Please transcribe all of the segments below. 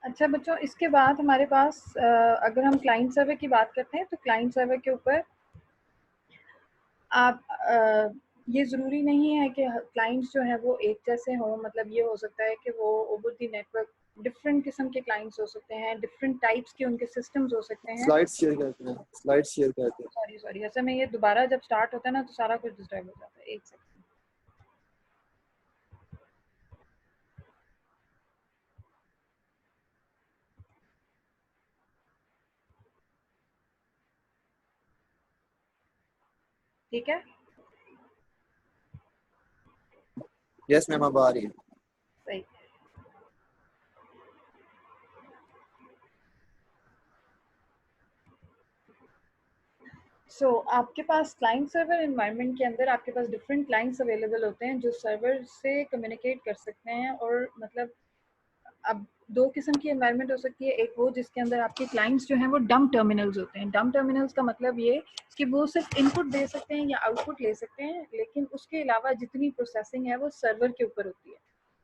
अच्छा बच्चों, इसके बाद हमारे पास अगर हम क्लाइंट सर्वर की बात करते हैं तो क्लाइंट सर्वर के ऊपर आप ये ज़रूरी नहीं है कि क्लाइंट्स जो है वो एक जैसे हों। मतलब ये हो सकता है कि वो ओवर द नेटवर्क डिफरेंट किस्म के क्लाइंट्स हो सकते हैं, डिफरेंट टाइप्स के उनके सिस्टम्स हो सकते हैं। स्लाइड्स शेयर करते हैं, स्लाइड्स शेयर करते हैं। सॉरी ऐसे में ये दोबारा जब स्टार्ट होता है ना तो सारा कुछ डिस्टर्ब हो जाता है। एक सेकंड। ठीक है, यस मैम, अब आ रही है। सही। आपके पास क्लाइंट सर्वर एनवायरनमेंट के अंदर आपके पास डिफरेंट क्लाइंट्स अवेलेबल होते हैं जो सर्वर से कम्युनिकेट कर सकते हैं। और मतलब अब दो किस्म की एनवायरनमेंट हो सकती है। एक वो जिसके अंदर आपके क्लाइंट्स जो हैं वो डंप टर्मिनल्स होते हैं। डंप टर्मिनल्स का मतलब ये कि वो सिर्फ इनपुट दे सकते हैं या आउटपुट ले सकते हैं, लेकिन उसके अलावा जितनी प्रोसेसिंग है वो सर्वर के ऊपर होती है।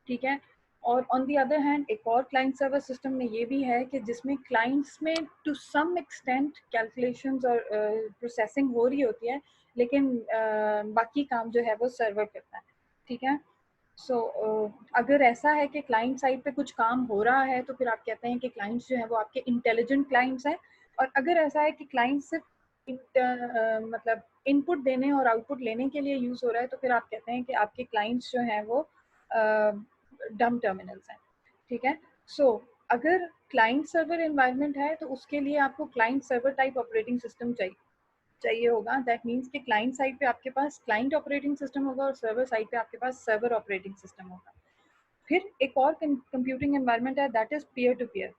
ठीक है। और ऑन दी अदर हैंड एक और क्लाइंट सर्वर सिस्टम में ये भी है कि जिसमें क्लाइंट्स में टू सम एक्सटेंट कैलकुलेशंस और प्रोसेसिंग हो रही होती है, लेकिन बाकी काम जो है वो सर्वर करता है। ठीक है। अगर ऐसा है कि क्लाइंट साइड पे कुछ काम हो रहा है तो फिर आप कहते हैं कि क्लाइंट्स जो हैं वो आपके इंटेलिजेंट क्लाइंट्स हैं। और अगर ऐसा है कि क्लाइंट सिर्फ मतलब इनपुट देने और आउटपुट लेने के लिए यूज़ हो रहा है तो फिर आप कहते हैं कि आपके क्लाइंट्स जो हैं वो डम टर्मिनल्स हैं। ठीक है। अगर क्लाइंट सर्वर एनवायरनमेंट है तो उसके लिए आपको client server type operating system चाहिए होगा। दैट मीन्स कि क्लाइंट साइड पे आपके पास क्लाइंट ऑपरेटिंग सिस्टम होगा और सर्वर साइड पे आपके पास सर्वर ऑपरेटिंग सिस्टम होगा। फिर एक और कंप्यूटिंग एनवायरनमेंट है, that is peer to peer,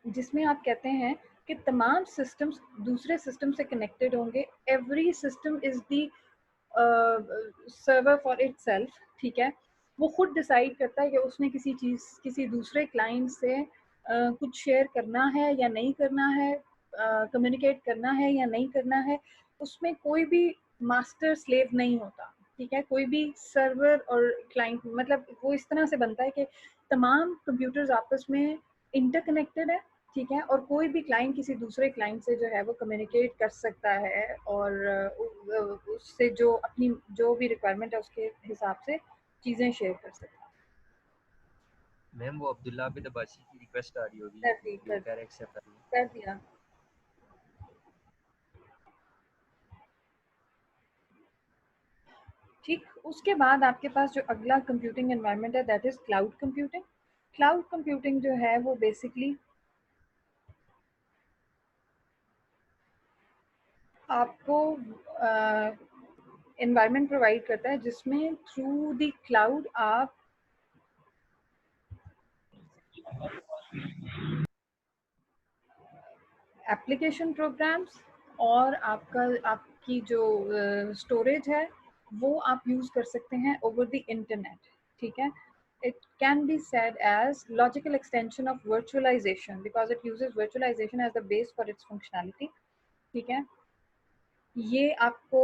जिसमें आप कहते हैं कि तमाम सिस्टम्स दूसरे सिस्टम से कनेक्टेड होंगे। Every system is the server for itself. ठीक है। वो खुद डिसाइड करता है कि उसने किसी दूसरे क्लाइंट से कुछ शेयर करना है या नहीं करना है, कम्युनिकेट करना है या नहीं करना है। उसमें कोई भी मास्टर स्लेव नहीं होता। ठीक है। कोई भी सर्वर और क्लाइंट मतलब वो इस तरह से बनता है कि तमाम कंप्यूटर्स आपस में इंटरकनेक्टेड है। ठीक है। और कोई भी क्लाइंट किसी दूसरे क्लाइंट से जो है वो कम्युनिकेट कर सकता है और उससे जो अपनी जो भी रिक्वायरमेंट है उसके हिसाब से चीज़ें शेयर कर सकता है। मैम वो अब्दुल्ला बिन अब्बासी की रिक्वेस्ट आ रही होगी कर दी जो कह रहे एक्सेप्ट कर लो। कर दिया। ठीक। उसके बाद आपके पास जो अगला कंप्यूटिंग एनवायरनमेंट है that is cloud computing. Cloud computing जो है वो बेसिकली आपको एनवायरनमेंट प्रोवाइड करता है जिसमें थ्रू द क्लाउड आप एप्लीकेशन प्रोग्राम्स और आपकी जो स्टोरेज है वो आप यूज़ कर सकते हैं ओवर द इंटरनेट। ठीक है। It can be said as logical extension of virtualization because it uses virtualization as the base for its functionality. ठीक है। ये आपको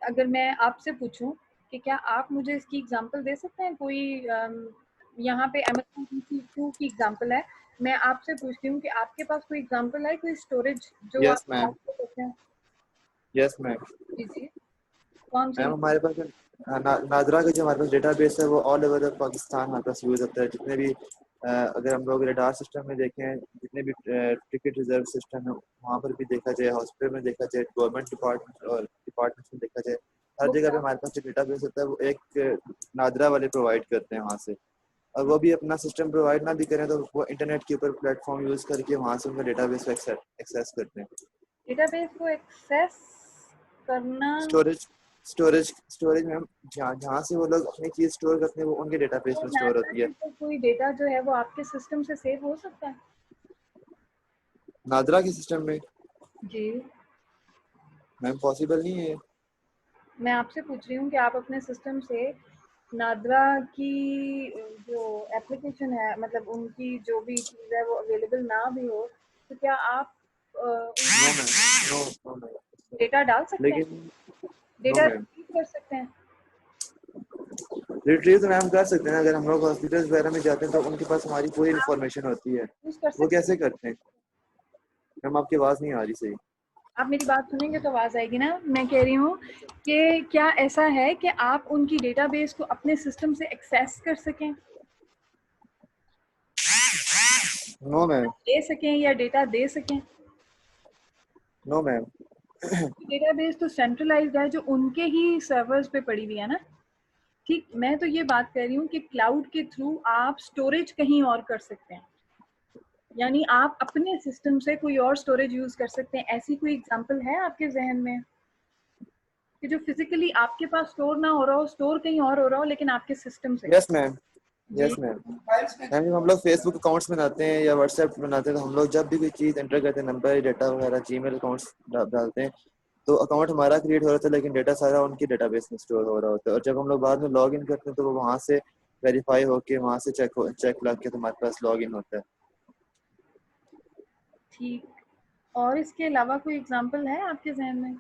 अगर मैं आपसे पूछूं कि क्या आप मुझे इसकी एग्जांपल दे सकते हैं कोई यहाँ पे Amazon EC2 की एग्जांपल है। मैं आपसे पूछती हूँ कि आपके पास कोई एग्जांपल है कोई स्टोरेज जो आप यस मैम, कर सकते हैं। Yes ma'am. जी जी। कौन सी? मैम हमारे पास नादरा का जो हमारे पास डेटाबेस है वो ऑल ओवर पाकिस्तान हमारे पास यूज़ होता है। जितने भी अगर हम लोग रडार सिस्टम में देखें, जितने भी टिकट रिजर्व सिस्टम है वहाँ पर भी देखा जाए, हॉस्पिटल में देखा जाए, गवर्नमेंट डिपार्टमेंट और डिपार्टमेंट्स में देखा जाए, हर वो जगह पे हमारे पास जो डेटाबेस होता है वो एक नादरा वाले प्रोवाइड करते हैं वहाँ से। और वो भी अपना सिस्टम प्रोवाइड ना भी करें तो वो इंटरनेट के ऊपर प्लेटफॉर्म यूज़ करके वहाँ से उनका डेटाबेस को एक्सेस करते हैं। डेटाबेस को एक्सेस करना। स्टोरेज स्टोरेज स्टोरेज में जहाँ जहाँ से वो लोग अपनी चीज़ स्टोर करते हैं वो उनके डेटाबेस तो में स्टोर नासा होती है। से तो कोई डेटा जो है वो आपके सिस्टम से सेव हो सकता है? नादरा के सिस्टम में जी। मैम पॉसिबल नहीं है। मैं आपसे पूछ रही हूँ कि आप अपने सिस्टम से नादरा की जो एप्लीकेशन है मतलब उनकी जो भी चीज़ है वो अवेलेबल ना भी हो तो क्या आप no ma'am, no no ma'am, data डाल सकते हैं, लेकिन नो डेटा मैम। रिट्रीव कर सकते हैं? रिट्रीव तो मैम कर सकते हैं, अगर हम लोग हॉस्पिटल्स वगैरह में जाते हैं तो उनके पास हमारी पूरी इन्फॉर्मेशन होती है। यूज कर वो सकते कैसे करते हैं मैम? आपकी आवाज़ नहीं आ रही सही। आप मेरी बात सुनेंगे तो आवाज आएगी ना। मैं कह रही हूँ कि क्या ऐसा है कि आप उनकी डेटाबेस को अपने सिस्टम से एक्सेस कर सकें, नो मैम। दे सकें या डेटा दे सकें? No ma'am. डेटाबेस तो सेंट्रलाइज्ड है, जो उनके ही सर्वर्स पे पड़ी हुई है ना। ठीक, मैं तो ये बात कर रही हूँ कि क्लाउड के थ्रू आप स्टोरेज कहीं और कर सकते हैं, यानी आप अपने सिस्टम से कोई और स्टोरेज यूज कर सकते हैं। ऐसी कोई एग्जांपल है आपके जहन में कि जो फिजिकली आपके पास स्टोर ना हो रहा हो, स्टोर कहीं और हो रहा हो लेकिन आपके सिस्टम से? Yes ma'am. ये यस मैम। मैम जब हम लोग फेसबुक अकाउंट्स बनाते हैं या व्हाट्सएप बनाते हैं तो हम लोग जब भी कोई चीज़ एंटर करते हैं, नंबर, डाटा वगैरह, जीमेल अकाउंट्स डालते हैं, तो अकाउंट हमारा क्रिएट हो रहा था लेकिन डाटा सारा उनकी डेटाबेस में स्टोर हो रहा होता है। और जब हम लोग बाद में लॉग इन करते हैं तो वो वहाँ से वेरीफाई होके वहाँ से चेक लग के तो हमारे पास लॉग इन होता है। ठीक, और इसके अलावा कोई एग्जांपल है आपके जहन में?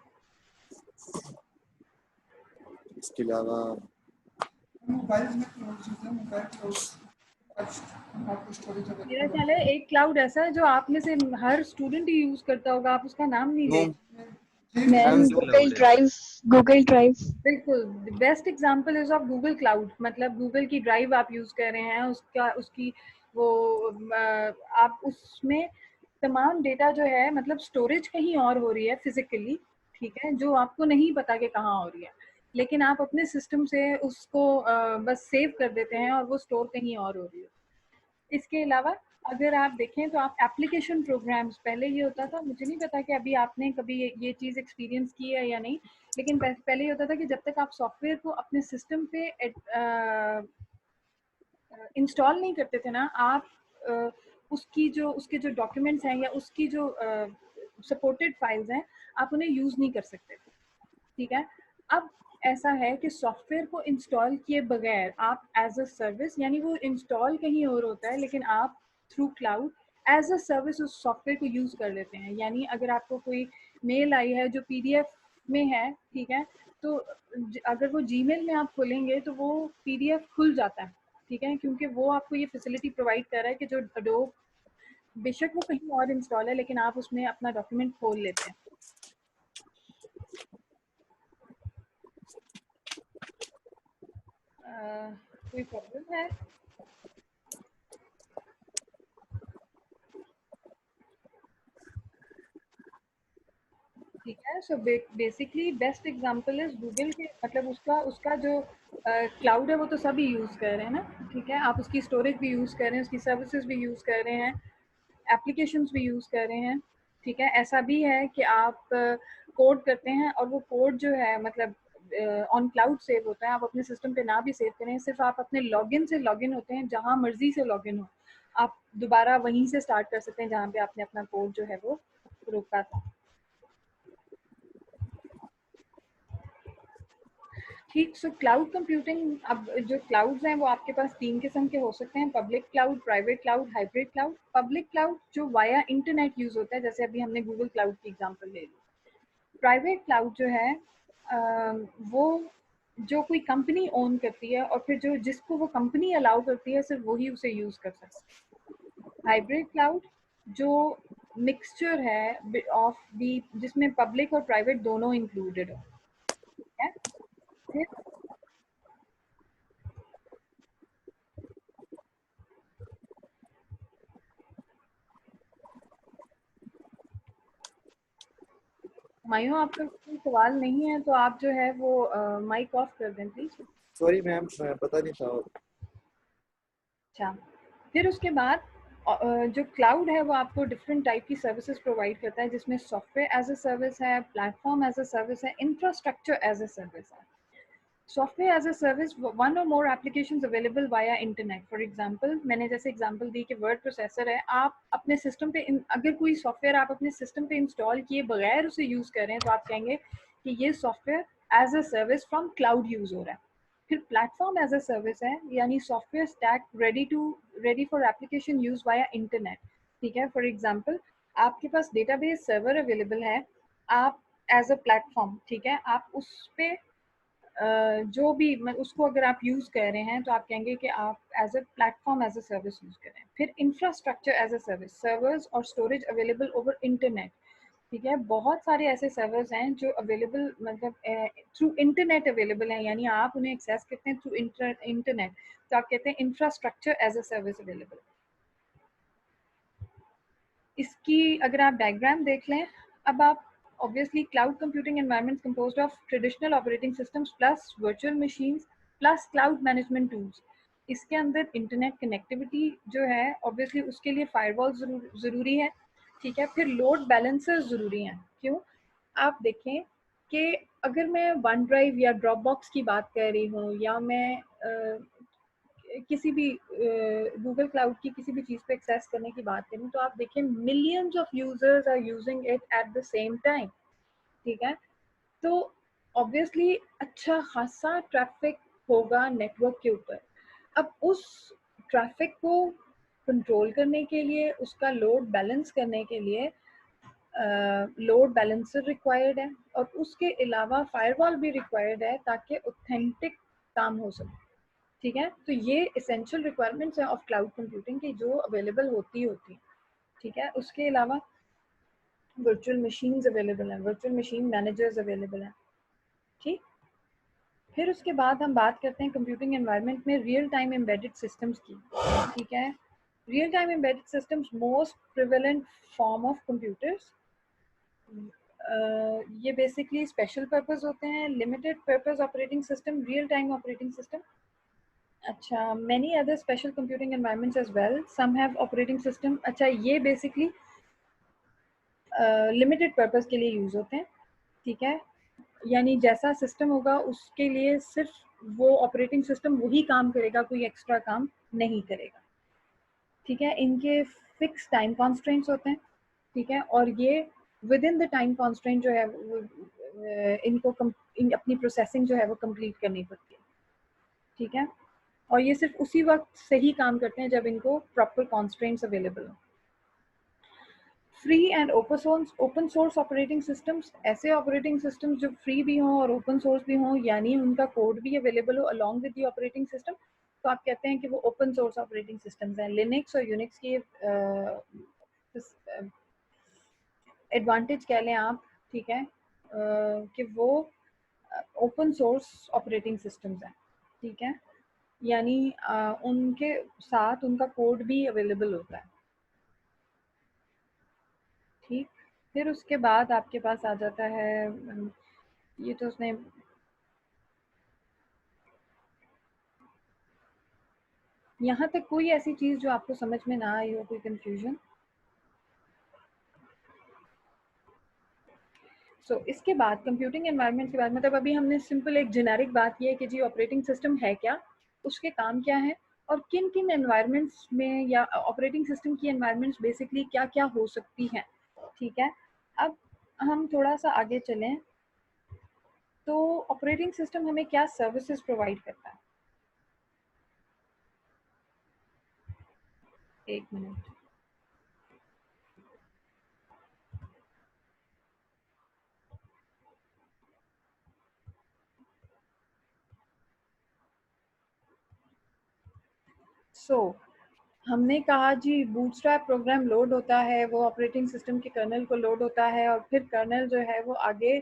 इसके अलावा मेरा ख्याल है एक क्लाउड ऐसा है जो आप में से हर स्टूडेंट ही यूज करता होगा, आप उसका नाम नहीं ले। मैम गूगल गूगल क्लाउड है। ड्राइव। Google drive. बिल्कुल, best example is of Google cloud. मतलब गूगल की ड्राइव आप यूज कर रहे हैं, उसका उसकी वो आप उसमें तमाम डेटा जो है, मतलब स्टोरेज कहीं और हो रही है फिजिकली, ठीक है, जो आपको नहीं पता कि कहाँ हो रही है, लेकिन आप अपने सिस्टम से उसको बस सेव कर देते हैं और वो स्टोर कहीं और हो रही है। इसके अलावा अगर आप देखें तो आप एप्लीकेशन प्रोग्राम्स, पहले ये होता था, मुझे नहीं पता कि अभी आपने कभी ये चीज़ एक्सपीरियंस की है या नहीं, लेकिन पहले ये होता था कि जब तक आप सॉफ्टवेयर को अपने सिस्टम पे इंस्टॉल नहीं करते थे ना, आप उसके जो डॉक्यूमेंट्स हैं या उसकी जो सपोर्टेड फाइल्स हैं, आप उन्हें यूज़ नहीं कर सकते थे, ठीक है। अब ऐसा है कि सॉफ्टवेयर को इंस्टॉल किए बगैर आप एज अ सर्विस, यानी वो इंस्टॉल कहीं और होता है लेकिन आप through cloud as a service उस सॉफ्टवेयर को यूज़ कर लेते हैं। यानी अगर आपको कोई मेल आई है जो पीडीएफ में है, ठीक है, तो अगर वो जीमेल में आप खोलेंगे तो वो पीडीएफ खुल जाता है, ठीक है, क्योंकि वो आपको ये फैसिलिटी प्रोवाइड कर रहा है कि जो अडोब, बेशक वो कहीं और इंस्टॉल है लेकिन आप उसमें अपना डॉक्यूमेंट खोल लेते हैं। कोई प्रॉब्लम है? ठीक है, so basically best example is Google के, मतलब उसका उसका जो क्लाउड है वो तो सभी यूज़ कर रहे हैं ना, ठीक है, आप उसकी स्टोरेज भी यूज़ कर रहे हैं, उसकी सर्विसेज भी यूज़ कर रहे हैं, एप्लीकेशंस भी यूज़ कर रहे हैं, ठीक है। ऐसा भी है कि आप कोड करते हैं और वो कोड जो है, मतलब ऑन क्लाउड सेव होता है, आप अपने सिस्टम पे ना भी सेव करें, सिर्फ आप अपने लॉगिन से लॉगिन होते हैं, जहाँ मर्जी से लॉगिन हो, आप दोबारा वहीं से स्टार्ट कर सकते हैं जहाँ पे आपने अपना कोड जो है वो रोका था। ठीक, सो क्लाउड कंप्यूटिंग, अब जो क्लाउड्स हैं वो आपके पास 3 किस्म के हो सकते हैं: public cloud, private cloud, hybrid cloud. Public cloud जो वाया इंटरनेट यूज होता है, जैसे अभी हमने गूगल क्लाउड की एग्जांपल ले ली। प्राइवेट क्लाउड जो है वो जो कोई कंपनी ओन करती है और फिर जो जिसको वो कंपनी अलाउ करती है सिर्फ वही उसे यूज कर सकता है। हाइब्रिड क्लाउड जो मिक्सचर है ऑफ दी, जिसमें पब्लिक और प्राइवेट दोनों इंक्लूडेड हो, ठीक है। फिर मायूं, आपका कोई सवाल नहीं है तो आप जो है वो माइक ऑफ कर दें प्लीज। सॉरी मैम, पता नहीं था। अच्छा, फिर उसके बाद जो क्लाउड है वो आपको डिफरेंट टाइप की सर्विसेज प्रोवाइड करता है, जिसमें सॉफ्टवेयर एज अ सर्विस है, प्लेटफॉर्म एज अ सर्विस है, इंफ्रास्ट्रक्चर एज अ सर्विस है। Software as a service, one or more applications available via internet. For example, मैंने जैसे एग्जांपल दी कि वर्ड प्रोसेसर है, आप अपने सिस्टम पे अगर कोई सॉफ्टवेयर आप अपने सिस्टम पे इंस्टॉल किए बगैर उसे यूज़ कर रहे हैं तो आप कहेंगे कि ये software as a service from cloud use हो रहा है। फिर प्लेटफॉर्म एज अ सर्विस है, यानी software stack ready for application use via internet, ठीक है। फॉर एग्जांपल, आपके पास डेटाबेस सर्वर अवेलेबल है, आप एज अ प्लेटफॉर्म, ठीक है, आप उस पे जो भी उसको अगर आप यूज़ कर रहे हैं तो आप कहेंगे कि आप as a platform as a service use करें। फिर infrastructure as a service, servers और स्टोरेज अवेलेबल ओवर इंटरनेट। ठीक है, बहुत सारे ऐसे सर्वर्स हैं जो अवेलेबल मतलब थ्रू इंटरनेट अवेलेबल हैं, यानी आप उन्हें एक्सेस करते हैं थ्रू इंटरनेट, तो आप कहते हैं infrastructure as a service available. इसकी अगर आप डायग्राम देख लें, अब आप obviously cloud computing environments composed of traditional operating systems plus virtual machines plus cloud management tools। इसके अंदर इंटरनेट कनेक्टिविटी जो है obviously उसके लिए फायरवॉल ज़रूरी है। ठीक है, फिर लोड बैलेंसर्स ज़रूरी हैं। क्यों? आप देखें कि अगर मैं वन ड्राइव या ड्रॉप बॉक्स की बात कर रही हूँ, या मैं किसी भी गूगल क्लाउड की किसी भी चीज़ पे एक्सेस करने की बात करें, तो आप देखें millions of users are using it at the same time. ठीक है, तो ऑब्वियसली अच्छा खासा ट्रैफिक होगा नेटवर्क के ऊपर। अब उस ट्रैफिक को कंट्रोल करने के लिए, उसका लोड बैलेंस करने के लिए लोड बैलेंसर रिक्वायर्ड है, और उसके अलावा फायरवॉल भी रिक्वायर्ड है ताकि ऑथेंटिक काम हो सके। ठीक है, तो ये एसेंशियल रिक्वायरमेंट्स हैं ऑफ क्लाउड कंप्यूटिंग की जो अवेलेबल होती हैं। ठीक है, उसके अलावा वर्चुअल मशीन्स अवेलेबल हैं, वर्चुअल मशीन मैनेजर्स अवेलेबल हैं। ठीक, फिर उसके बाद हम बात करते हैं कंप्यूटिंग एनवायरनमेंट में रियल टाइम एम्बेडेड सिस्टम्स की। ठीक है, real time embedded systems most prevalent form of computers. ये बेसिकली स्पेशल पर्पस होते हैं, limited purpose operating system, real time operating system. अच्छा, many other special computing environments as well, some have operating system। अच्छा, ये basically limited purpose के लिए use होते हैं। ठीक है, यानी जैसा सिस्टम होगा उसके लिए सिर्फ वो ऑपरेटिंग सिस्टम वही काम करेगा, कोई एक्स्ट्रा काम नहीं करेगा। ठीक है, इनके फिक्स टाइम कॉन्स्ट्रेंट्स होते हैं। ठीक है, और ये with in the time constraint जो है इनको अपनी प्रोसेसिंग जो है वो कंप्लीट करनी पड़ती है। ठीक है, और ये सिर्फ उसी वक्त सही काम करते हैं जब इनको प्रॉपर कॉन्स्ट्रेंट्स अवेलेबल हो। Free and open source operating systems, ऐसे ऑपरेटिंग सिस्टम्स जो फ्री भी हों और ओपन सोर्स भी हों, यानी उनका कोड भी अवेलेबल हो along with the operating system, तो आप कहते हैं कि वो ओपन सोर्स ऑपरेटिंग सिस्टम्स हैं। लिनक्स और यूनिक्स की एडवांटेज कह लें आप। ठीक है, कि वो ओपन सोर्स ऑपरेटिंग सिस्टम्स हैं। ठीक है, यानी उनके साथ उनका कोड भी अवेलेबल होता है। ठीक, फिर उसके बाद आपके पास आ जाता है, ये तो उसने यहाँ तक कोई ऐसी चीज़ जो आपको समझ में ना आई हो, कोई कंफ्यूजन? इसके बाद कंप्यूटिंग एनवायरनमेंट के बाद मतलब अभी हमने सिंपल एक जेनेरिक बात की है कि जी ऑपरेटिंग सिस्टम है क्या, उसके काम क्या है, और किन किन एनवायरनमेंट्स में या ऑपरेटिंग सिस्टम की एनवायरनमेंट्स बेसिकली क्या क्या हो सकती हैं। ठीक है, अब हम थोड़ा सा आगे चलें तो ऑपरेटिंग सिस्टम हमें क्या सर्विसेज प्रोवाइड करता है। एक मिनट, हमने कहा जी बूटस्ट्रैप प्रोग्राम लोड होता है, वो ऑपरेटिंग सिस्टम के कर्नल को लोड होता है, और फिर कर्नल जो है वो आगे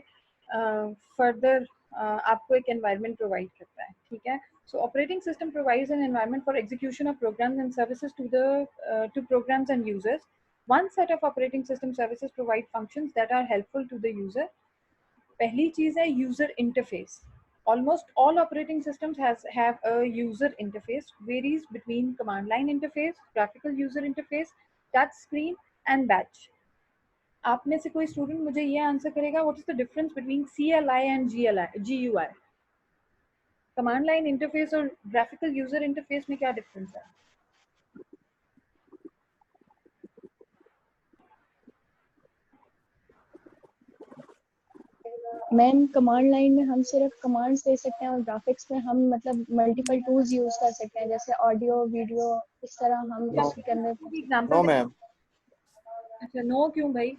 फर्दर आपको एक एनवायरनमेंट प्रोवाइड करता है। ठीक है, so operating system provides an environment for execution of programs and services to programs and users. One set of operating system services provide functions that are helpful to the user. पहली चीज है user interface. Almost all operating systems have a user interface, varies between command line interface, graphical user interface, touch screen and batch। आप में से कोई student मुझे ये answer करेगा what is the difference between CLI and GUI? Command line interface और graphical user interface में क्या डिफरेंस है? मैन कमांड लाइन में हम सिर्फ कमांड्स दे सकते हैं और ग्राफिक्स में हम मतलब मल्टीपल टूल्स यूज कर सकते हैं, जैसे ऑडियो वीडियो, इस तरह हम उसके अंदर। No ma'am. अच्छा, नो क्यों भाई?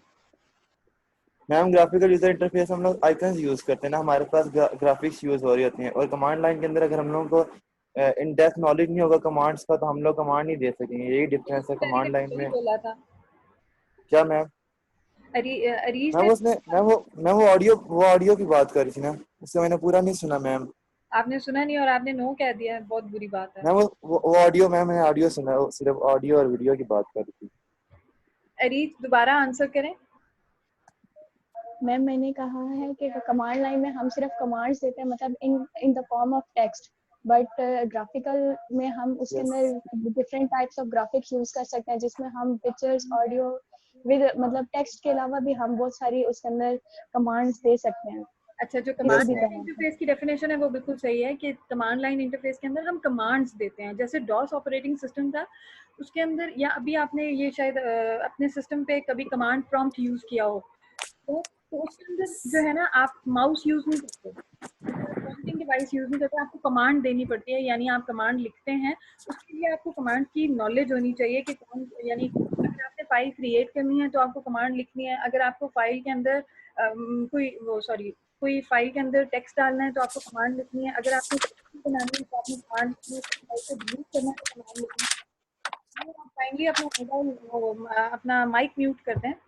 मैम ग्राफिकल यूजर इंटरफेस हम लोग आइकन्स यूज करते हैं ना, हमारे पास ग्राफिक्स यूज हो रही होती हैं, और कमांड लाइन के अंदर अगर हम लोगों को इन डेप्थ नॉलेज नहीं होगा कमांड्स का तो हम लोग कमांड नहीं दे सकेंगे, यही डिफरेंस है मैंने कमांड लाइन वही में। बोला था। क्या मैम? अरीज मैम ने, उसने मैम वो ऑडियो की बात कर रही थी ना, उससे मैंने पूरा नहीं सुना मैम। आपने सुना नहीं और आपने नो कह दिया है, बहुत बुरी बात है। मैम वो ऑडियो, मैम मैंने ऑडियो सुना, वो सिर्फ ऑडियो और वीडियो की बात कर रही थी। अरीज दोबारा आंसर करें। मैम मैंने कहा है कि कमांड लाइन में हम सिर्फ कमांड्स देते हैं, मतलब in the form of text, but graphical में हम उसके यस अंदर different types of graphics use कर सकते हैं, जिसमें हम पिक्चर्स, ऑडियो विद मतलब टेक्स्ट के अलावा भी हम बहुत सारी उसके अंदर कमांड्स दे सकते हैं, अच्छा, जो किसी कमांड यस भी मैम। लाइन तरह से। इंटरफेस की डेफिनेशन है वो बिल्कुल सही है कि कमांड लाइन इंटरफेस के अंदर हम कमांड्स देते हैं। जैसे डॉस ऑपरेटिंग सिस्टम था, उसके अंदर, या अभी आपने ये शायद अपने सिस्टम पे कभी कमांड प्रॉम्प्ट यूज किया हो, तो उसके अंदर जो है ना, आप माउस यूज नहीं करते, पॉइंटिंग डिवाइस यूज नहीं करते, आपको कमांड देनी पड़ती है, यानी आप कमांड लिखते हैं। उसके लिए आपको कमांड की नॉलेज होनी चाहिए कि कौन, यानी अगर आपने फाइल क्रिएट करनी है तो आपको कमांड लिखनी है, अगर आपको फाइल के अंदर कोई फाइल के अंदर टेक्स्ट डालना है तो आपको कमांड लिखनी है, अगर आपने बनानी है तो आपने कमांड लिखनी है, फाइल को डिलीट करना है तो कमांड लिखनी है। आप काइंडली अपना मोबाइल, अपना माइक म्यूट करते हैं।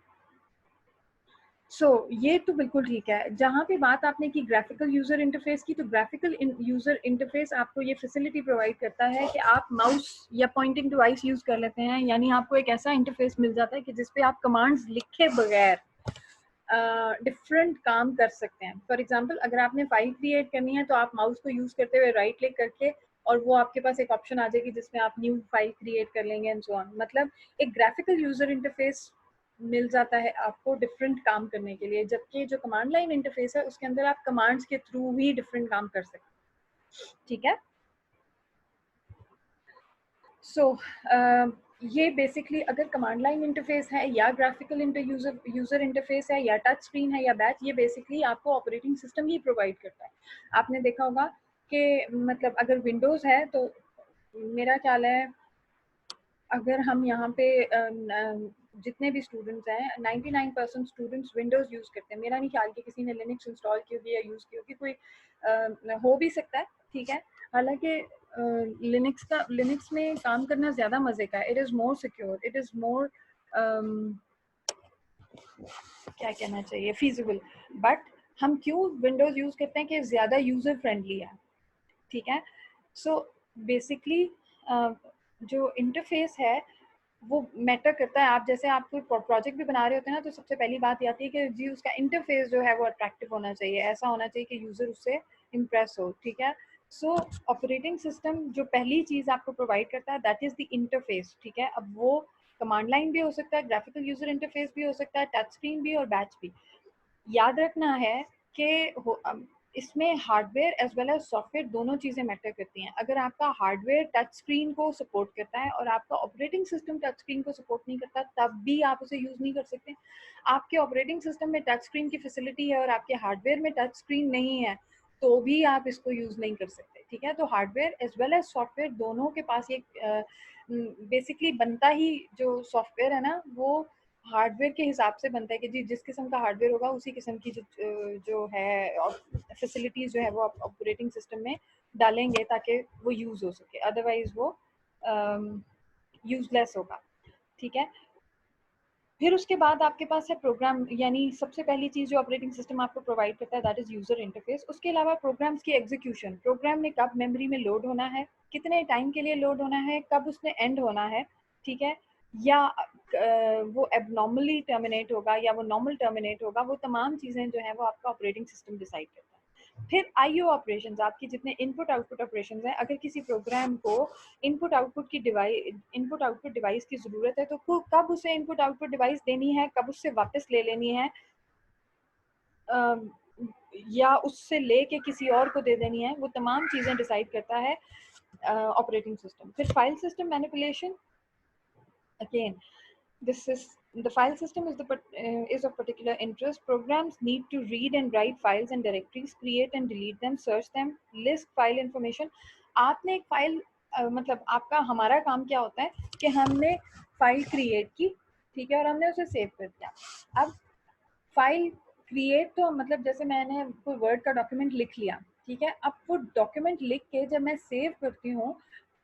ये तो बिल्कुल ठीक है। जहाँ पे बात आपने की ग्राफिकल यूजर इंटरफेस की, तो ग्राफिकल यूजर इंटरफेस आपको ये फैसिलिटी प्रोवाइड करता है कि आप माउस या पॉइंटिंग डिवाइस यूज कर लेते हैं, यानी आपको एक ऐसा इंटरफेस मिल जाता है कि जिसपे आप कमांड्स लिखे बगैर डिफरेंट काम कर सकते हैं। फॉर एग्जाम्पल, अगर आपने फाइल क्रिएट करनी है तो आप माउस को यूज करते हुए राइट क्लिक करके, और वो आपके पास एक ऑप्शन आ जाएगी जिसमें आप न्यू फाइल क्रिएट कर लेंगे एंड सो ऑन। मतलब एक ग्राफिकल यूजर इंटरफेस मिल जाता है आपको डिफरेंट काम करने के लिए, जबकि जो कमांड लाइन इंटरफेस है उसके अंदर आप कमांड्स के थ्रू ही डिफरेंट काम कर सकते हैं। ठीक है। ये बेसिकली अगर कमांड लाइन इंटरफेस है या ग्राफिकल यूजर इंटरफेस है या टच स्क्रीन है या बैच, ये बेसिकली आपको ऑपरेटिंग सिस्टम ही प्रोवाइड करता है। आपने देखा होगा कि मतलब अगर विंडोज है तो मेरा ख्याल है, अगर हम यहाँ पे जितने भी स्टूडेंट्स हैं 99% स्टूडेंट्स विंडोज यूज करते हैं। मेरा नहीं ख्याल कि किसी ने लिनक्स इंस्टॉल की होगी या यूज की होगी, कोई हो भी सकता है, ठीक है। हालांकि लिनक्स में काम करना ज्यादा मजे का है। It is more secure, it is more क्या कहना चाहिए, फीजिबल। बट हम क्यों विंडोज यूज करते हैं कि ज्यादा यूजर फ्रेंडली है, ठीक है। बेसिकली जो इंटरफेस है वो मैटर करता है। आप जैसे आप कोई प्रोजेक्ट भी बना रहे होते हैं ना, तो सबसे पहली बात ये आती है कि जी उसका इंटरफेस जो है वो अट्रैक्टिव होना चाहिए, ऐसा होना चाहिए कि यूजर उससे इम्प्रेस हो, ठीक है। ऑपरेटिंग सिस्टम जो पहली चीज आपको प्रोवाइड करता है दैट इज द इंटरफेस, ठीक है। अब वो कमांड लाइन भी हो सकता है, ग्राफिकल यूजर इंटरफेस भी हो सकता है, टच स्क्रीन भी और बैच भी। याद रखना है कि इसमें hardware as well as software दोनों चीजें मैटर करती हैं। अगर आपका हार्डवेयर टच स्क्रीन को सपोर्ट करता है और आपका ऑपरेटिंग सिस्टम टच स्क्रीन को सपोर्ट नहीं करता, तब भी आप उसे यूज नहीं कर सकते। आपके ऑपरेटिंग सिस्टम में टच स्क्रीन की फैसिलिटी है और आपके हार्डवेयर में टच स्क्रीन नहीं है, तो भी आप इसको यूज नहीं कर सकते, ठीक है। तो hardware as well as software दोनों के पास ये बेसिकली बनता ही, जो सॉफ्टवेयर है ना वो हार्डवेयर के हिसाब से बनता है कि जी जिस किस्म का हार्डवेयर होगा उसी किस्म की जो है फैसिलिटीज जो है वो आप ऑपरेटिंग सिस्टम में डालेंगे ताकि वो यूज हो सके, अदरवाइज वो यूजलेस होगा, ठीक है। फिर उसके बाद आपके पास है प्रोग्राम, यानी सबसे पहली चीज जो ऑपरेटिंग सिस्टम आपको प्रोवाइड करता है दैट इज यूजर इंटरफेस। उसके अलावा प्रोग्राम्स की एग्जीक्यूशन, प्रोग्राम ने कब मेमोरी में लोड होना है, कितने टाइम के लिए लोड होना है, कब उसने एंड होना है, ठीक है, या वो एबनॉर्मली टर्मिनेट होगा या वो नॉर्मल टर्मिनेट होगा, वो तमाम चीजें जो है वो आपका ऑपरेटिंग सिस्टम डिसाइड करता है। फिर आईओ ऑपरेशंस, आपकी जितने इनपुट आउटपुट ऑपरेशंस हैं, अगर किसी प्रोग्राम को इनपुट आउटपुट डिवाइस की जरूरत है तो कब उसे इनपुट आउटपुट डिवाइस देनी है, कब उससे वापस ले लेनी है, या उससे लेके किसी और को दे देनी है, वो तमाम चीजें डिसाइड करता है ऑपरेटिंग सिस्टम। फिर file system manipulation, again this is the file system is of particular interest. Programs need to read and write files and directories, create and delete them, search them, list file information. आपने एक file मतलब आपका हमारा काम क्या होता है कि हमने फाइल क्रिएट की, ठीक है, और हमने उसे सेव कर दिया। अब फाइल क्रिएट तो मतलब जैसे मैंने कोई वर्ड का डॉक्यूमेंट लिख लिया, ठीक है, अब वो डॉक्यूमेंट लिख के जब मैं सेव करती हूँ,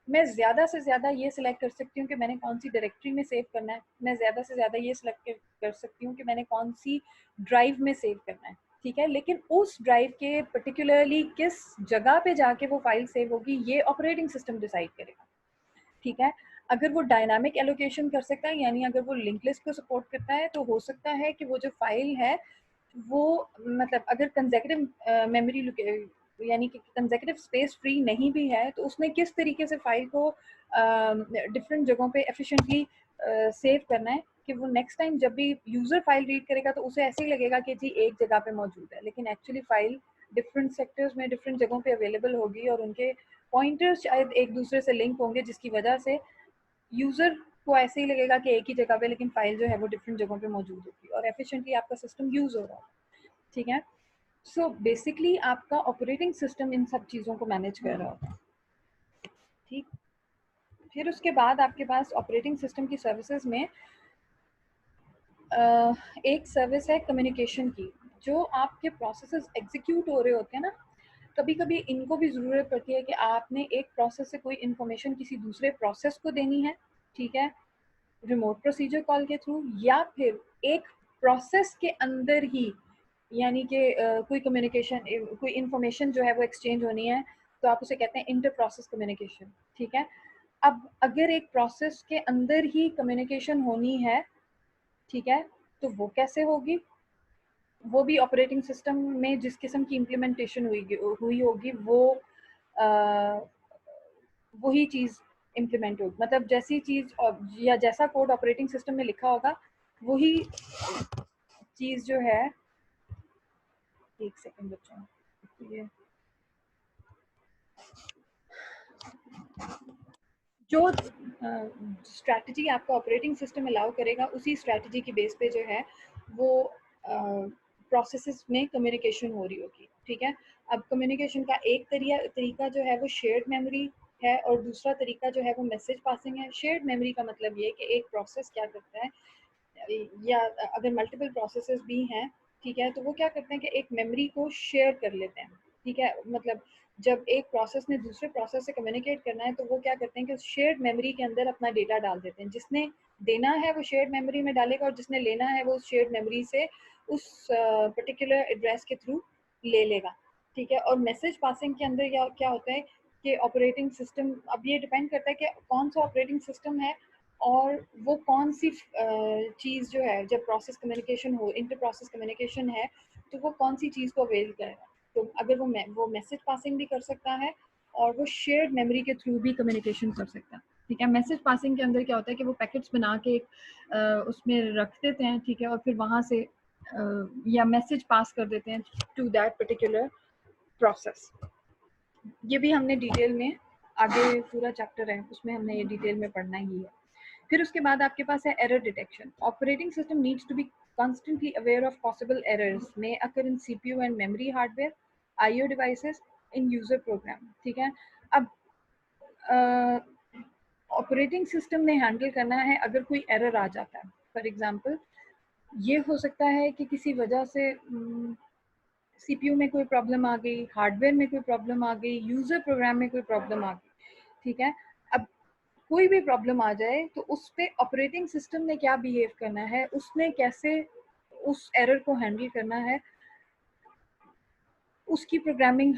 मैं ज़्यादा से ज़्यादा ये सिलेक्ट कर सकती हूँ कि मैंने कौन सी डायरेक्टरी में सेव करना है, मैं ज़्यादा से ज़्यादा ये सिलेक्ट कर सकती हूँ कि मैंने कौन सी ड्राइव में सेव करना है, ठीक है। लेकिन उस ड्राइव के पर्टिकुलरली किस जगह पे जाके वो फाइल सेव होगी, ये ऑपरेटिंग सिस्टम डिसाइड करेगा, ठीक है। अगर वो डायनामिक एलोकेशन कर सकता है, यानी अगर वो लिंक लिस्ट को सपोर्ट करता है, तो हो सकता है कि वो जो फाइल है वो मतलब अगर कंसेक्यूटिव मेमोरी यानी कि कंसेक्यूटिव स्पेस फ्री नहीं भी है, तो उसने किस तरीके से फाइल को डिफरेंट जगहों पे एफिशिएंटली सेव करना है कि वो नेक्स्ट टाइम जब भी यूजर फाइल रीड करेगा तो उसे ऐसे ही लगेगा कि जी एक जगह पे मौजूद है, लेकिन एक्चुअली फाइल डिफरेंट सेक्टर्स में डिफरेंट जगहों पे अवेलेबल होगी और उनके पॉइंटर्स शायद एक दूसरे से लिंक होंगे, जिसकी वजह से यूजर को ऐसे ही लगेगा कि एक ही जगह पे, लेकिन फाइल जो है वो डिफरेंट जगहों पे मौजूद होगी और एफिशिएंटली आपका सिस्टम यूज हो रहा है, ठीक है। सो बेसिकली आपका ऑपरेटिंग सिस्टम इन सब चीज़ों को मैनेज कर रहा होता है, ठीक। फिर उसके बाद आपके पास ऑपरेटिंग सिस्टम की सर्विसेज में एक सर्विस है कम्युनिकेशन की। जो आपके प्रोसेसेस एग्जीक्यूट हो रहे होते हैं ना, कभी कभी इनको भी ज़रूरत पड़ती है कि आपने एक प्रोसेस से कोई इन्फॉर्मेशन किसी दूसरे प्रोसेस को देनी है, ठीक है, रिमोट प्रोसीजर कॉल के थ्रू, या फिर एक प्रोसेस के अंदर ही यानी कि कोई कम्युनिकेशन कोई इंफॉर्मेशन जो है वो एक्सचेंज होनी है, तो आप उसे कहते हैं इंटर प्रोसेस कम्युनिकेशन, ठीक है। अब अगर एक प्रोसेस के अंदर ही कम्युनिकेशन होनी है, ठीक है, तो वो कैसे होगी? वो भी ऑपरेटिंग सिस्टम में जिस किस्म की इम्प्लीमेंटेशन हुई होगी वो वही चीज़ इम्प्लीमेंट होगी, मतलब जैसी चीज़ या जैसा कोड ऑपरेटिंग सिस्टम में लिखा होगा वही चीज़ जो है, एक सेकंड बच्चों, ये जो स्ट्रैटेजी आपका ऑपरेटिंग सिस्टम अलाउ करेगा उसी स्ट्रैटेजी की बेस पे जो है वो प्रोसेसेस में कम्युनिकेशन हो रही होगी, ठीक है। अब कम्युनिकेशन का एक तरीका जो है वो शेयर्ड मेमोरी है और दूसरा तरीका जो है वो मैसेज पासिंग है। शेयर्ड मेमोरी का मतलब ये कि एक प्रोसेस क्या करता है, या अगर मल्टीपल प्रोसेसेस भी हैं, ठीक है, तो वो क्या करते हैं कि एक मेमोरी को शेयर कर लेते हैं, ठीक है। मतलब जब एक प्रोसेस ने दूसरे प्रोसेस से कम्युनिकेट करना है तो वो क्या करते हैं कि शेयर्ड मेमोरी के अंदर अपना डेटा डाल देते हैं। जिसने देना है वो शेयर्ड मेमोरी में डालेगा और जिसने लेना है वो उस शेयर्ड मेमोरी से उस पर्टिकुलर एड्रेस के थ्रू ले लेगा, ठीक है। और मैसेज पासिंग के अंदर क्या होता है कि ऑपरेटिंग सिस्टम, अब ये डिपेंड करता है कि कौन सा ऑपरेटिंग सिस्टम है और वो कौन सी चीज़ जो है, जब प्रोसेस कम्युनिकेशन हो, इंटर प्रोसेस कम्युनिकेशन है, तो वो कौन सी चीज़ को अवेल करेगा। तो अगर वो मैसेज पासिंग भी कर सकता है और वो शेयर्ड मेमोरी के थ्रू भी कम्युनिकेशन कर सकता है, ठीक है। मैसेज पासिंग के अंदर क्या होता है कि वो पैकेट्स बना के उसमें रख देते हैं, ठीक है, और फिर वहाँ से या मैसेज पास कर देते हैं टू दैट पर्टिकुलर प्रोसेस। ये भी हमने डिटेल में, आगे पूरा चैप्टर है उसमें हमने ये डिटेल में पढ़ना ही है। फिर उसके बाद आपके पास है error detection. Operating system needs to be constantly aware of possible errors may occur in CPU and memory hardware, IO devices, in user program, ठीक है। अब ऑपरेटिंग सिस्टम ने हैंडल करना है अगर कोई एरर आ जाता है। फॉर एग्जांपल ये हो सकता है कि किसी वजह से CPU में कोई प्रॉब्लम आ गई, हार्डवेयर में कोई प्रॉब्लम आ गई, यूजर प्रोग्राम में कोई प्रॉब्लम आ गई, ठीक है। अब कोई भी प्रॉब्लम आ जाए तो उस पे ऑपरेटिंग सिस्टम ने क्या बिहेव करना है, उसने कैसे उस एरर को हैंडल करना है, उसकी प्रोग्रामिंग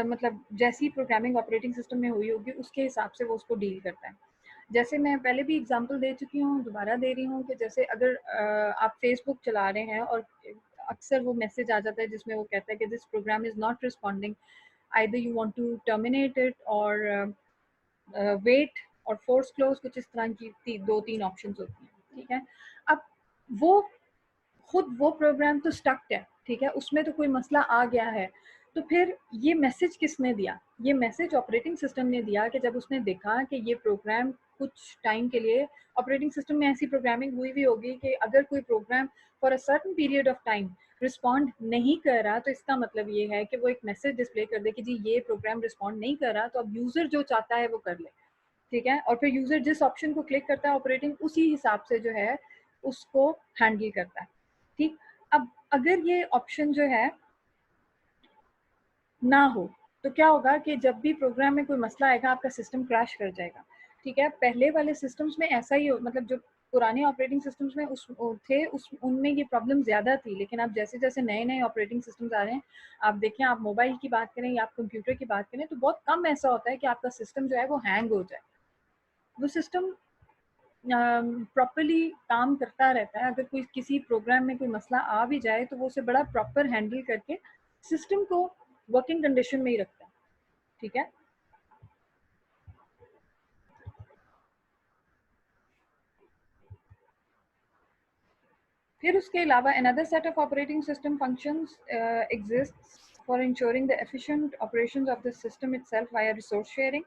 मतलब जैसी प्रोग्रामिंग ऑपरेटिंग सिस्टम में हुई होगी उसके हिसाब से वो उसको डील करता है। जैसे मैं पहले भी एग्जांपल दे चुकी हूँ, दोबारा दे रही हूँ कि जैसे अगर आप फेसबुक चला रहे हैं और अक्सर वो मैसेज आ जाता है जिसमें वो कहता है कि this program is not responding, either you want to terminate it और वेट और फोर्स क्लोज, कुछ इस तरह की 2-3 ऑप्शंस होती हैं, ठीक है। अब वो खुद वो प्रोग्राम तो स्टक्ड है, ठीक है, उसमें तो कोई मसला आ गया है, तो फिर ये मैसेज किसने दिया? ये मैसेज ऑपरेटिंग सिस्टम ने दिया कि जब उसने देखा कि ये प्रोग्राम कुछ टाइम के लिए, ऑपरेटिंग सिस्टम में ऐसी प्रोग्रामिंग हुई भी होगी कि अगर कोई program for a certain period of time respond नहीं कर रहा, तो इसका मतलब ये है कि वो एक मैसेज डिस्प्ले कर दे कि जी ये प्रोग्राम रिस्पॉन्ड नहीं कर रहा, तो अब यूज़र जो चाहता है वो कर ले, ठीक है। और फिर यूज़र जिस ऑप्शन को क्लिक करता है ऑपरेटिंग उसी हिसाब से जो है उसको हैंडल करता है, ठीक। अब अगर ये ऑप्शन जो है ना हो तो क्या होगा कि जब भी प्रोग्राम में कोई मसला आएगा आपका सिस्टम क्रैश कर जाएगा। ठीक है, पहले वाले सिस्टम्स में ऐसा ही मतलब जो पुराने ऑपरेटिंग सिस्टम्स में उनमें ये प्रॉब्लम ज़्यादा थी, लेकिन अब जैसे जैसे नए नए ऑपरेटिंग सिस्टम्स आ रहे हैं, आप देखें, आप मोबाइल की बात करें या आप कंप्यूटर की बात करें, तो बहुत कम ऐसा होता है कि आपका सिस्टम जो है वो हैंग हो जाए। वो सिस्टम प्रॉपरली काम करता रहता है। अगर कोई किसी प्रोग्राम में कोई मसला आ भी जाए तो वो उसे बड़ा प्रॉपर हैंडल करके सिस्टम को वर्किंग कंडीशन में ही रखता है। ठीक है, फिर उसके अलावा another set of operating system functions exists for ensuring the efficient operations of the system itself via resource sharing.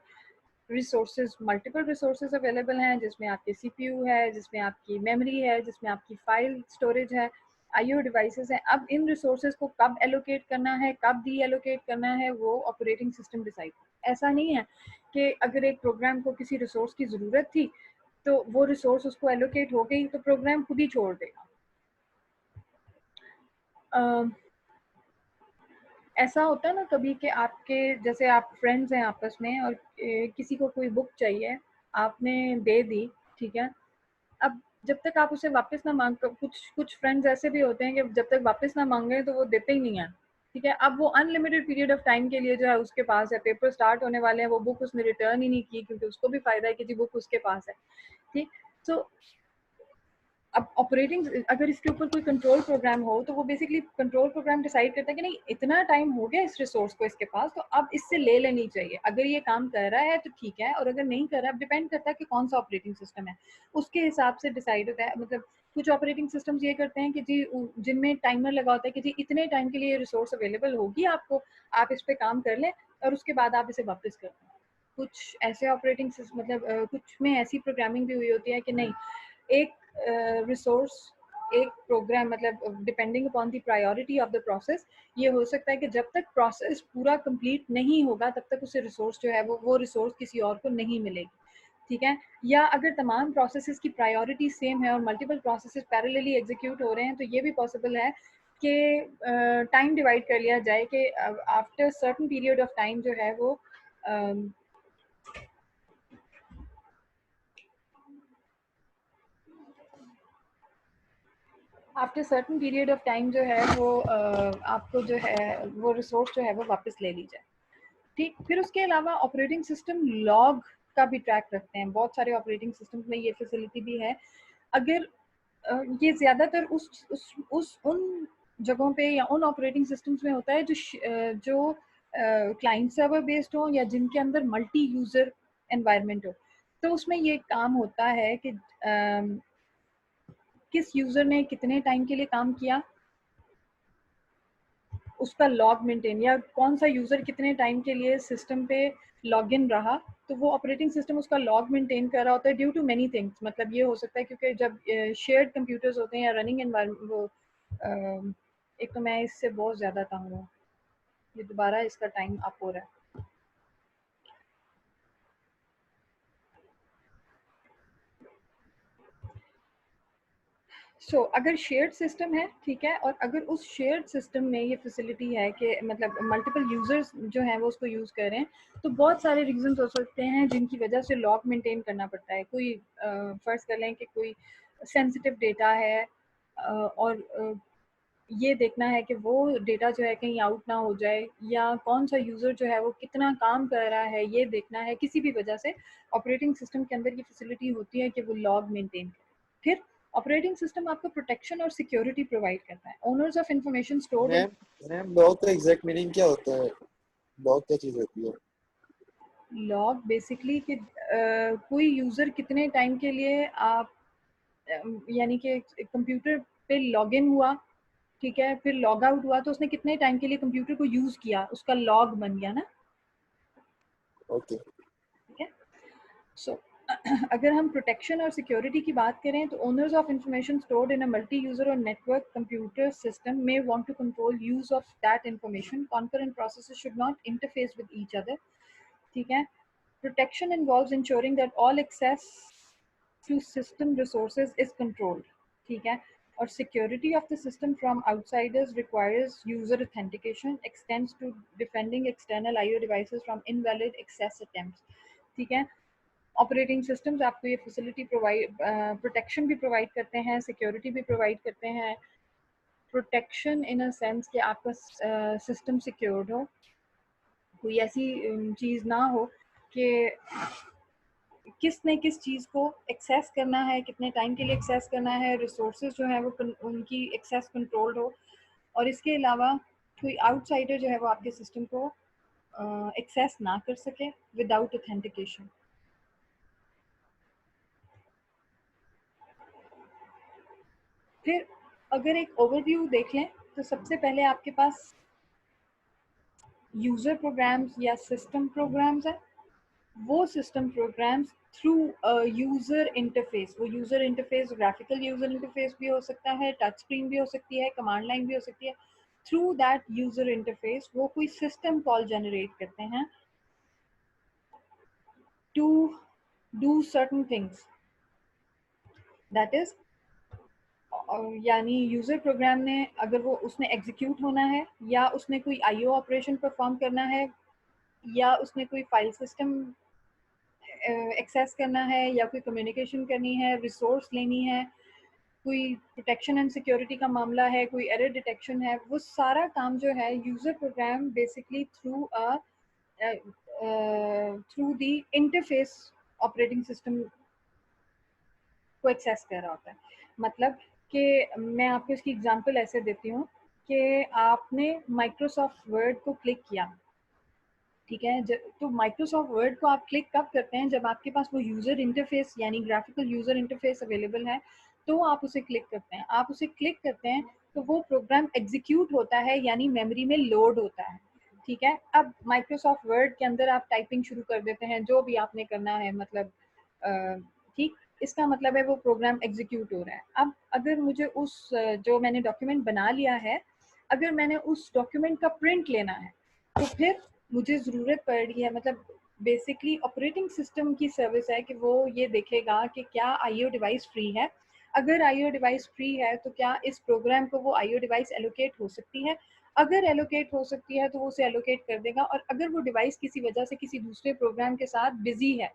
Resources, multiple resources available हैं, जिसमें आपके सीपीयू है, जिसमें आपकी मेमोरी है, जिसमें आपकी फाइल स्टोरेज है, आईओ डिवाइसेस हैं। अब इन रिसोर्सेज को कब एलोकेट करना है, कब डी एलोकेट करना है, वो ऑपरेटिंग सिस्टम डिसाइड। ऐसा नहीं है कि अगर एक प्रोग्राम को किसी रिसोर्स की ज़रूरत थी तो वो रिसोर्स उसको एलोकेट हो गई तो प्रोग्राम खुद ही छोड़ देगा। ऐसा होता है ना कभी कि आपके जैसे आप फ्रेंड्स हैं आपस में और किसी को कोई बुक चाहिए, आपने दे दी, ठीक है, अब जब तक आप उसे वापस ना मांग, कुछ कुछ फ्रेंड्स ऐसे भी होते हैं कि जब तक वापस ना मांगे तो वो देते ही नहीं है। ठीक है, अब वो अनलिमिटेड पीरियड ऑफ टाइम के लिए जो है उसके पास है, पेपर स्टार्ट होने वाले हैं, वो बुक उसने रिटर्न ही नहीं की क्योंकि उसको भी फायदा है कि जी बुक उसके पास है। ठीक, तो अब ऑपरेटिंग, अगर इसके ऊपर कोई कंट्रोल प्रोग्राम हो तो वो बेसिकली कंट्रोल प्रोग्राम डिसाइड करता है कि नहीं इतना टाइम हो गया इस रिसोर्स को इसके पास, तो अब इससे ले लेनी चाहिए। अगर ये काम कर रहा है तो ठीक है, और अगर नहीं कर रहा है, डिपेंड करता है कि कौन सा ऑपरेटिंग सिस्टम है, उसके हिसाब से डिसाइड होता है। मतलब कुछ ऑपरेटिंग सिस्टम्स ये करते हैं कि जी जिनमें टाइमर लगा होता है कि जी इतने टाइम के लिए रिसोर्स अवेलेबल होगी आपको, आप इस पर काम कर लें और उसके बाद आप इसे वापस कर दें। कुछ ऐसे ऑपरेटिंग मतलब कुछ में ऐसी प्रोग्रामिंग भी हुई होती है कि नहीं, एक रिसोर्स, एक प्रोग्राम, मतलब depending upon the priority of the process, ये हो सकता है कि जब तक प्रोसेस पूरा कंप्लीट नहीं होगा तब तक उसे रिसोर्स जो है वो रिसोर्स किसी और को नहीं मिलेगी। ठीक है, या अगर तमाम प्रोसेसेस की प्रायोरिटी सेम है और मल्टीपल प्रोसेसेस पैरेलली एग्जीक्यूट हो रहे हैं तो ये भी पॉसिबल है कि टाइम डिवाइड कर लिया जाए कि after certain period of time जो है वो after certain period of time जो है वो आपको जो है वो रिसोर्स जो है वो वापस ले ली जाए। ठीक, फिर उसके अलावा ऑपरेटिंग सिस्टम लॉग का भी ट्रैक रखते हैं। बहुत सारे ऑपरेटिंग सिस्टम में ये फैसिलिटी भी है। अगर ये ज़्यादातर उस उन जगहों पे या उन ऑपरेटिंग सिस्टम्स में होता है जो क्लाइंट सर्वर बेस्ड हो या जिनके अंदर मल्टी यूज़र एनवायरनमेंट हो। तो उसमें ये काम होता है कि किस यूज़र ने कितने टाइम के लिए काम किया, उसका लॉग मेंटेन, या कौन सा यूज़र कितने टाइम के लिए सिस्टम पे लॉगिन रहा, तो वो ऑपरेटिंग सिस्टम उसका लॉग मेंटेन कर रहा होता है ड्यू टू मेनी थिंग्स। मतलब ये हो सकता है क्योंकि जब शेयर्ड कंप्यूटर्स होते हैं या रनिंग एनवायरनमेंट, वो एक तो मैं इससे बहुत ज़्यादा तंग हूँ, ये दोबारा इसका टाइम अप हो रहा है। अगर शेयर्ड सिस्टम है, ठीक है, और अगर उस शेयर्ड सिस्टम में ये फैसिलिटी है कि मतलब मल्टीपल यूजर्स जो हैं वो उसको यूज़ कर रहे हैं, तो बहुत सारे रीजंस हो सकते हैं जिनकी वजह से लॉग मेंटेन करना पड़ता है। कोई फर्ज कर लें कि कोई सेंसिटिव डेटा है और ये देखना है कि वो डेटा जो है कहीं आउट ना हो जाए, या कौन सा यूज़र जो है वो कितना काम कर रहा है ये देखना है। किसी भी वजह से ऑपरेटिंग सिस्टम के अंदर ये फैसिलिटी होती है कि वो लॉग मेंटेन करे। फिर ऑपरेटिंग सिस्टम आपको प्रोटेक्शन और सिक्योरिटी प्रोवाइड करता है। Owners of information stored in ma'am log का एग्जैक्ट मीनिंग क्या होता है? लॉग क्या चीज होती है? लॉग बेसिकली कि कोई यूज़र कितने टाइम के लिए आप यानी कि कंप्यूटर पे लॉगिन हुआ, ठीक है, फिर लॉग आउट हुआ, तो उसने कितने टाइम के लिए कंप्यूटर को यूज़ किया, उसका लॉग बन गया ना। ओके। ठीक है, सो अगर हम प्रोटेक्शन और सिक्योरिटी की बात करें तो owners of information stored in a multi user or network computer system may want to control use of that information. Concurrent processes should not interface with each other. ठीक है, protection involves ensuring that all access to system resources is controlled. ठीक है, और security of the system from outsiders requires user authentication, extends to defending external IO devices from invalid access attempts. ठीक है, operating systems आपको ये facility provide, protection भी provide करते हैं, सिक्योरिटी भी प्रोवाइड करते हैं। प्रोटेक्शन इन अ सेंस कि आपका सिस्टम सिक्योर्ड हो, कोई ऐसी चीज़ ना हो कि किसने किस चीज़ को एक्सेस करना है, कितने टाइम के लिए एक्सेस करना है, रिसोर्सेज जो है वो उनकी एक्सेस कंट्रोल्ड हो, और इसके अलावा कोई आउटसाइडर जो है वो आपके सिस्टम को एक्सेस ना कर सके विदाउट ऑथेंटिकेशन। फिर अगर एक ओवरव्यू देख लें तो सबसे पहले आपके पास यूज़र प्रोग्राम्स या सिस्टम प्रोग्राम्स है। वो system programs through user interface, वो user interface graphical user interface भी हो सकता है, टच स्क्रीन भी हो सकती है, कमांड लाइन भी हो सकती है। थ्रू दैट यूज़र इंटरफेस वो कोई सिस्टम कॉल जनरेट करते हैं to do certain things, that is यानी यूज़र प्रोग्राम ने अगर वो उसने एग्जीक्यूट होना है, या उसने कोई आईओ ऑपरेशन परफॉर्म करना है, या उसने कोई फाइल सिस्टम एक्सेस करना है, या कोई कम्युनिकेशन करनी है, रिसोर्स लेनी है, कोई प्रोटेक्शन एंड सिक्योरिटी का मामला है, कोई एरर डिटेक्शन है, वो सारा काम जो है user program basically through the interface operating system को एक्सेस कर रहा होता है। मतलब कि मैं आपको इसकी एग्जांपल ऐसे देती हूँ कि आपने माइक्रोसॉफ्ट वर्ड को क्लिक किया, ठीक है, तो माइक्रोसॉफ्ट वर्ड को आप क्लिक कब करते हैं, जब आपके पास वो यूज़र इंटरफेस यानी ग्राफिकल यूज़र इंटरफेस अवेलेबल है, तो आप उसे क्लिक करते हैं। आप उसे क्लिक करते हैं तो वो प्रोग्राम एग्जीक्यूट होता है, यानी मेमोरी में लोड होता है। ठीक है, अब माइक्रोसॉफ्ट वर्ड के अंदर आप टाइपिंग शुरू कर देते हैं, जो भी आपने करना है, मतलब ठीक, इसका मतलब है वो प्रोग्राम एग्जीक्यूट हो रहा है। अब अगर मुझे उस जो मैंने डॉक्यूमेंट बना लिया है, अगर मैंने उस डॉक्यूमेंट का प्रिंट लेना है, तो फिर मुझे ज़रूरत पड़ रही है, मतलब बेसिकली ऑपरेटिंग सिस्टम की सर्विस है कि वो ये देखेगा कि क्या आईओ डिवाइस फ्री है। अगर आईओ डिवाइस फ्री है तो क्या इस प्रोग्राम को वो आईओ डिवाइस एलोकेट हो सकती है। अगर एलोकेट हो सकती है तो वो उसे एलोकेट कर देगा, और अगर वो डिवाइस किसी वजह से किसी दूसरे प्रोग्राम के साथ बिजी है,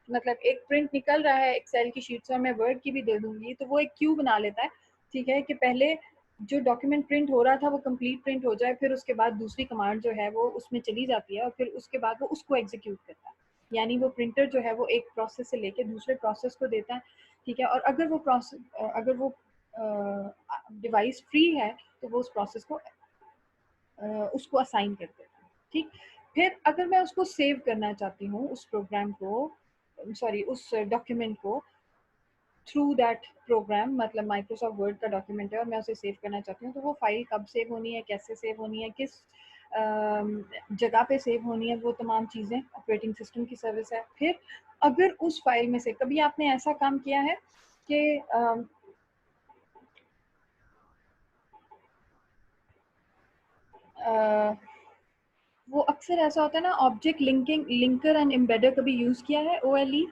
मतलब एक प्रिंट निकल रहा है एक्सेल की शीट से, मैं वर्ड की भी दे दूंगी, तो वो एक क्यू बना लेता है, ठीक है, कि पहले जो डॉक्यूमेंट प्रिंट हो रहा था वो कंप्लीट प्रिंट हो जाए, फिर उसके बाद दूसरी कमांड जो है वो उसमें चली जाती है, और फिर उसके बाद वो उसको एग्जीक्यूट करता है। यानी वो प्रिंटर जो है वो एक प्रोसेस से लेके दूसरे प्रोसेस को देता है, ठीक है, और अगर वो डिवाइस फ्री है तो वो उस प्रोसेस को उसको असाइन कर देता है। ठीक, फिर अगर मैं उसको सेव करना चाहती हूँ, उस प्रोग्राम को, सॉरी उस डॉक्यूमेंट को, थ्रू दैट प्रोग्राम, मतलब माइक्रोसॉफ्ट वर्ड का डॉक्यूमेंट है और मैं उसे सेव करना चाहती हूँ, तो वो फाइल कब सेव होनी है, कैसे सेव होनी है, किस जगह पे सेव होनी है, वो तमाम चीज़ें ऑपरेटिंग सिस्टम की सर्विस है। फिर अगर उस फाइल में से कभी आपने ऐसा काम किया है कि वो अक्सर ऐसा होता है ना, ऑब्जेक्ट लिंकर एंड एम्बेडर कभी यूज़ किया है, OLE?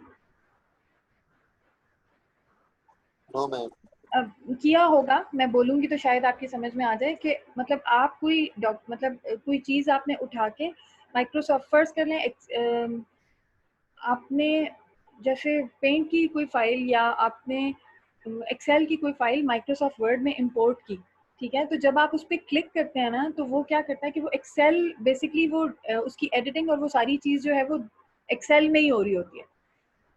No ma'am. अब किया होगा, मैं बोलूँगी तो शायद आपकी समझ में आ जाए कि मतलब आप मतलब कोई चीज़ आपने उठा के माइक्रोसॉफ्ट, फर्स्ट कर लें आपने जैसे पेंट की कोई फाइल या आपने एक्सेल की कोई फाइल माइक्रोसॉफ्ट वर्ड में इंपोर्ट की, ठीक है, तो जब आप उस पर क्लिक करते हैं ना, तो वो क्या करता है कि वो एक्सेल बेसिकली वो उसकी एडिटिंग और वो सारी चीज़ जो है वो एक्सेल में ही हो रही होती है,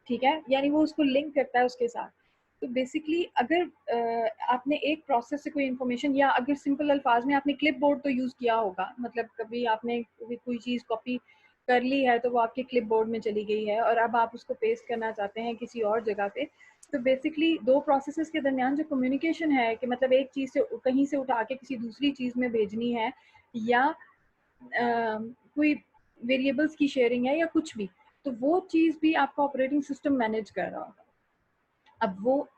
ठीक है, यानी वो उसको लिंक करता है उसके साथ। तो बेसिकली अगर आपने एक प्रोसेस से कोई इन्फॉर्मेशन, या अगर सिंपल अल्फाज में आपने क्लिप बोर्ड तो यूज़ किया होगा, मतलब कभी आपने कोई चीज़ कॉपी कर ली है तो वो आपके क्लिप बोर्ड में चली गई है, और अब आप उसको पेस्ट करना चाहते हैं किसी और जगह पे, तो बेसिकली दो प्रोसेसेस के दरमियान जो कम्युनिकेशन है, कि मतलब एक चीज़ से कहीं से उठा के किसी दूसरी चीज़ में भेजनी है, या कोई वेरिएबल्स की शेयरिंग है, या कुछ भी, तो वो चीज़ भी आपका ऑपरेटिंग सिस्टम मैनेज कर रहा होगा। अब वो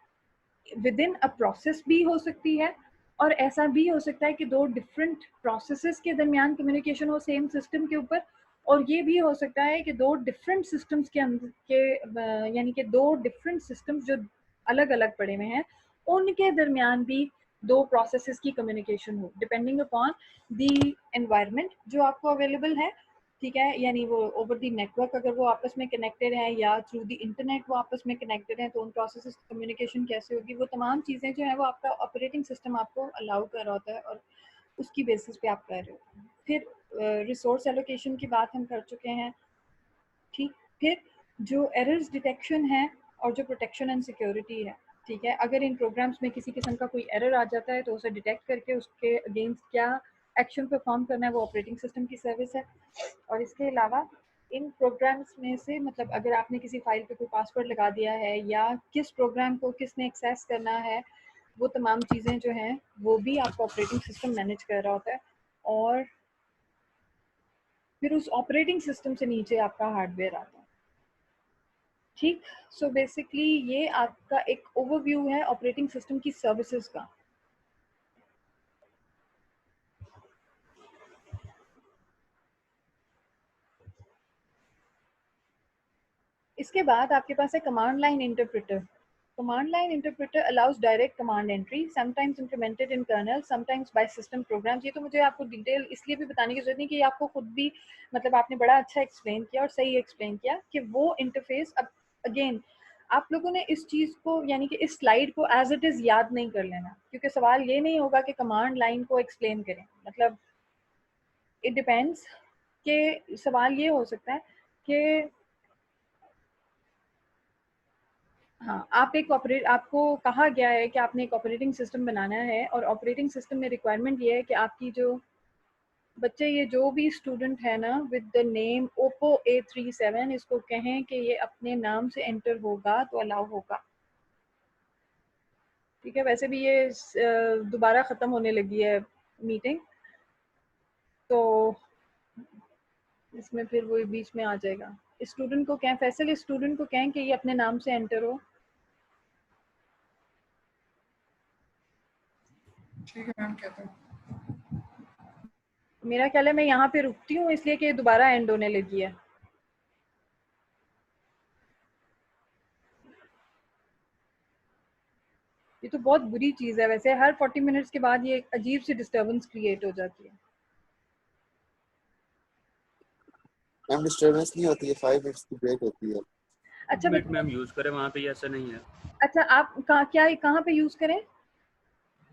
विद इन अ प्रोसेस भी हो सकती है, और ऐसा भी हो सकता है कि दो डिफरेंट प्रोसेसेस के दरमियान कम्युनिकेशन हो सेम सिस्टम के ऊपर, और ये भी हो सकता है कि दो डिफरेंट सिस्टम्स के अंदर के यानी कि दो डिफरेंट सिस्टम्स जो अलग अलग पड़े हुए हैं, उनके दरमियान भी दो प्रोसेसेस की कम्युनिकेशन हो डिपेंडिंग अपॉन द एनवायरनमेंट जो आपको अवेलेबल है, ठीक है, यानी वो ओवर द नेटवर्क अगर वो आपस में कनेक्टेड है या थ्रू द इंटरनेट वो आपस में कनेक्टेड है, तो उन प्रोसेसेस की कम्युनिकेशन कैसे होगी, वो तमाम चीज़ें जो है वो आपका ऑपरेटिंग सिस्टम आपको अलाउ कर रहा होता है और उसकी बेसिस पे आप कर रहे हो। फिर रिसोर्स एलोकेशन की बात हम कर चुके हैं, ठीक। फिर जो एरर्स डिटेक्शन है और जो प्रोटेक्शन एंड सिक्योरिटी है, ठीक है, अगर इन प्रोग्राम्स में किसी किस्म का कोई एरर आ जाता है तो उसे डिटेक्ट करके उसके अगेंस्ट क्या एक्शन परफॉर्म करना है वो ऑपरेटिंग सिस्टम की सर्विस है। और इसके अलावा इन प्रोग्राम्स में से मतलब अगर आपने किसी फाइल पे कोई पासवर्ड लगा दिया है या किस प्रोग्राम को किसने एक्सेस करना है, वो तमाम चीज़ें जो हैं वो भी आपका ऑपरेटिंग सिस्टम मैनेज कर रहा होता है। और फिर उस ऑपरेटिंग सिस्टम से नीचे आपका हार्डवेयर आता है, ठीक। सो बेसिकली ये आपका एक ओवरव्यू है ऑपरेटिंग सिस्टम की सर्विसेज का। इसके बाद आपके पास है command line interpreter. Command line interpreter allows direct command entry, sometimes implemented in kernel, sometimes by system programs. ये तो मुझे आपको डिटेल इसलिए भी बताने की जरूरत नहीं कि आपको खुद भी मतलब आपने बड़ा अच्छा एक्सप्लेन किया और सही एक्सप्लेन किया कि वो इंटरफेस। अब अगेन आप लोगों ने इस चीज़ को यानी कि इस स्लाइड को एज इट इज़ याद नहीं कर लेना, क्योंकि सवाल ये नहीं होगा कि कमांड लाइन को एक्सप्लेन करें, मतलब इट डिपेंड्स कि सवाल ये हो सकता है कि हाँ, आपको कहा गया है कि आपने एक ऑपरेटिंग सिस्टम बनाना है और ऑपरेटिंग सिस्टम में रिक्वायरमेंट ये है कि आपकी जो बच्चे ये जो भी स्टूडेंट है ना with the name Oppo A37 इसको कहें कि ये अपने नाम से एंटर होगा तो अलाउ होगा, ठीक है। वैसे भी ये दोबारा ख़त्म होने लगी है मीटिंग, तो इसमें फिर वो बीच में आ जाएगा। स्टूडेंट को कहें, फैसल स्टूडेंट को कहें कि ये अपने नाम से एंटर हो। ठीक है मैम, कहता हूँ। मेरा ख्याल है मैं यहाँ पे रुकती हूँ इसलिए कि दोबारा एंड होने लगी है। ये तो बहुत बुरी चीज़ है वैसे, हर 40 मिनट्स के बाद ये अजीब सी डिस्टर्बेंस क्रिएट हो जाती है। मैम डिस्टर्बेंस नहीं होती है, 5 मिनट्स की ब्रेक होती है। अच्छा मिनट मैम यूज़ करें, वहाँ पे ऐसा नहीं है। अच्छा आप कहाँ पे यूज़ करें?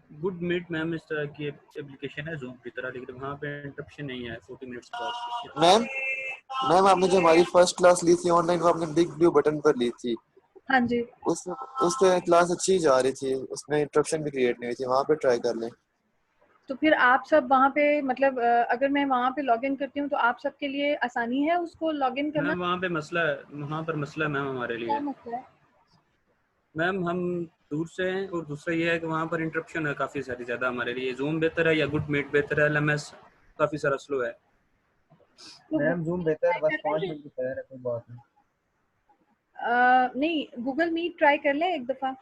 गुड मीट मैम इस तरह की एप्लीकेशन है जूम की तरह, लेकिन वहाँ पे इंटरप्शन नहीं है 40 मिनट्स बाद। मैम आपने जो हमारी फर्स्ट क्लास ली थी ऑनलाइन, वो आपने बिग ब्लू बटन पर ली थी। हाँ जी। उस पे क्लास अच्छी जा रही थी, उसमें इंटरप्शन भी क्रिएट नहीं हुई थी। वहाँ पे ट्राई कर लें। तो फिर आप सब वहाँ पे मतलब अगर मैं वहाँ पे लॉगिन करती हूँ तो आप सबके लिए आसानी है उसको लॉगिन करना? मैम वहाँ पे मसला है, वहाँ पर मसला है मैम हमारे लिए। क्या मसला है? मैम हम दूर से हैं और दूसरा ये है कि वहाँ पर इंटरप्शन है काफ़ी सारी ज़्यादा हमारे लिए। जूम बेहतर है या गुड मीट बेहतर है? LMS काफ़ी सारा स्लो है। मैम जूम बेहतर है, बस 5 मिनट की है, कोई बात नहीं। नहीं, गूगल मीट ट्राई कर लें एक दफ़ा।